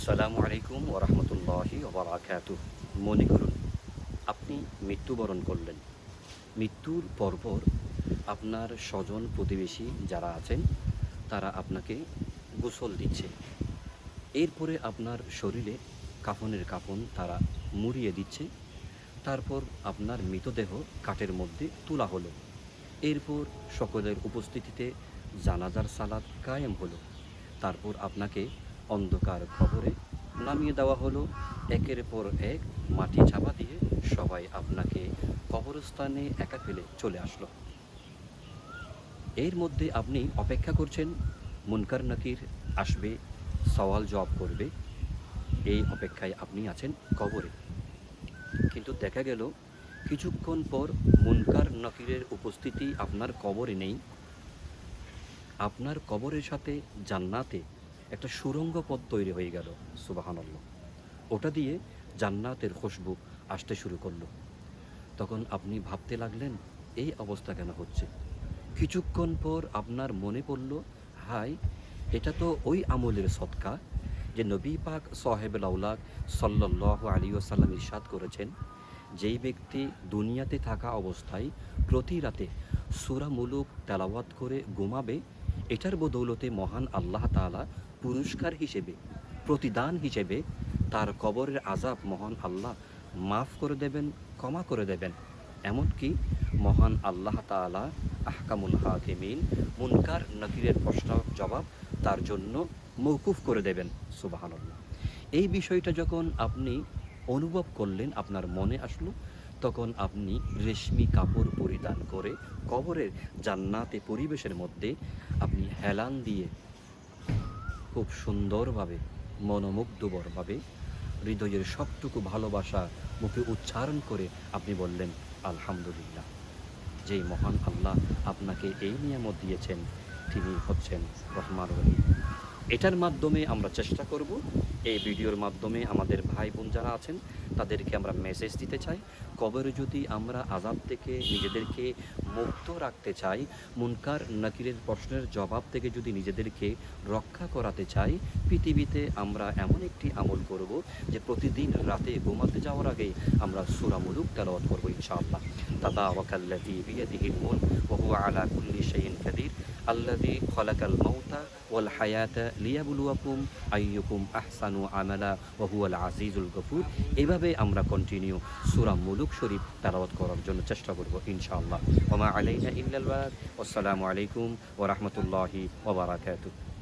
আসসালামু আলাইকুম ওয়া রাহমাতুল্লাহি ওয়া বারাকাতুহু। মনে করুন আপনি মৃত্যুবরণ করলেন। মৃত্যুর পরপর আপনার স্বজন প্রতিবেশী যারা আছেন তারা আপনাকে গোসল দিচ্ছে। এরপরে আপনার শরীরে কাফনের কাফন তারা মুড়িয়ে দিচ্ছে। তারপর আপনার মৃতদেহ কাঠের মধ্যে তোলা হলো। এরপর সকলের উপস্থিতিতে জানাজার সালাত কায়েম হলো। তারপর আপনাকে অন্ধকার কবরে নামিয়ে দেওয়া হলো। একের পর এক মাটি চাপা দিয়ে সবাই আপনাকে কবরস্থানে একা ফেলে চলে আসলো। এর মধ্যে আপনি অপেক্ষা করছেন মুনকার নাকির আসবে, সওয়াল জবাব করবে। এই অপেক্ষায় আপনি আছেন কবরে। কিন্তু দেখা গেল কিছুক্ষণ পর মুনকার নকিরের উপস্থিতি আপনার কবরে নেই। আপনার কবরের সাথে জান্নাতে একটা সুড়ঙ্গ পথ তৈরি হয়ে গেল। সুবহানাল্লাহ। ওটা দিয়ে জান্নাতের খুশবু আসতে শুরু করলো। তখন আপনি ভাবতে লাগলেন এই অবস্থা কেন হচ্ছে। কিছুক্ষণ পর আপনার মনে পড়ল, হায়, এটা তো ওই আমলের সদকা যে নবী পাক সাহেবুল আউলাদ সাল্লাল্লাহু আলাইহি ওয়াসাল্লাম ইরশাদ করেছেন, যেই ব্যক্তি দুনিয়াতে থাকা অবস্থায় প্রতি রাতে সূরা মুলুক তেলাওয়াত করে ঘুমাবে, এটার বদৌলতে মহান আল্লাহ তাআলা পুরস্কার হিসেবে, প্রতিদান হিসেবে তার কবরের আযাব মহান আল্লাহ মাফ করে দেবেন, ক্ষমা করে দেবেন। এমনকি মহান আল্লাহ তাআলা আহকামুল হাকিমিন মুনকার নকিরের প্রশ্ন জবাব তার জন্য মওকুফ করে দেবেন। সুবহানাল্লাহ। এই বিষয়টা যখন আপনি অনুভব করলেন, আপনার মনে আসলো, তখন আপনি রেশমি কাপড় পরিধান করে কবরের জান্নাতে পরিবেশের মধ্যে আপনি হেলান দিয়ে খুব সুন্দরভাবে, মনোমুগ্ধকরভাবে, হৃদয়ের সবটুকু ভালোবাসা মুখে উচ্চারণ করে আপনি বললেন আলহামদুলিল্লাহ। যেই মহান আল্লাহ আপনাকে এই নিয়ামত দিয়েছেন তিনি হচ্ছেন রহমান রহিম। এটার মাধ্যমে আমরা চেষ্টা করব, এই ভিডিওর মাধ্যমে আমাদের ভাই বোন যারা আছেন তাদেরকে আমরা মেসেজ দিতে চাই, কবরে যদি আমরা আযাব থেকে নিজেদেরকে মুক্ত রাখতে চাই, মুনকার নাকিরের প্রশ্নের জবাব থেকে যদি নিজেদেরকে রক্ষা করাতে চাই, পৃথিবীতে আমরা এমন একটি আমল করব যে প্রতিদিন রাতে ঘুমাতে যাওয়ার আগে আমরা সূরা মুলুক তেলাওয়াত করব ইনশাআল্লাহ। তাবারাকাল্লাযী বিয়াদিহিল মুলক ওয়া হুয়া আলা কুল্লি শাইইন কাদির আল্লাযী খালাকাল মাউতা ওয়াল হায়াতা লিয়াবলুয়াকুম আইয়ুকুম আহসানু আমালা ওয়া হুয়াল আজিজুল গফুর। এভাবে আমরা কন্টিনিউ সূরা মুলুক শরীফ তেলাওয়াত করার জন্য চেষ্টা করব ইনশাআল্লাহ। ওয়া মা আলাইনা ইল্লাল বালাগ। আসসালামু আলাইকুম ওয়া রাহমাতুল্লাহি ওয়া বারাকাতুহু।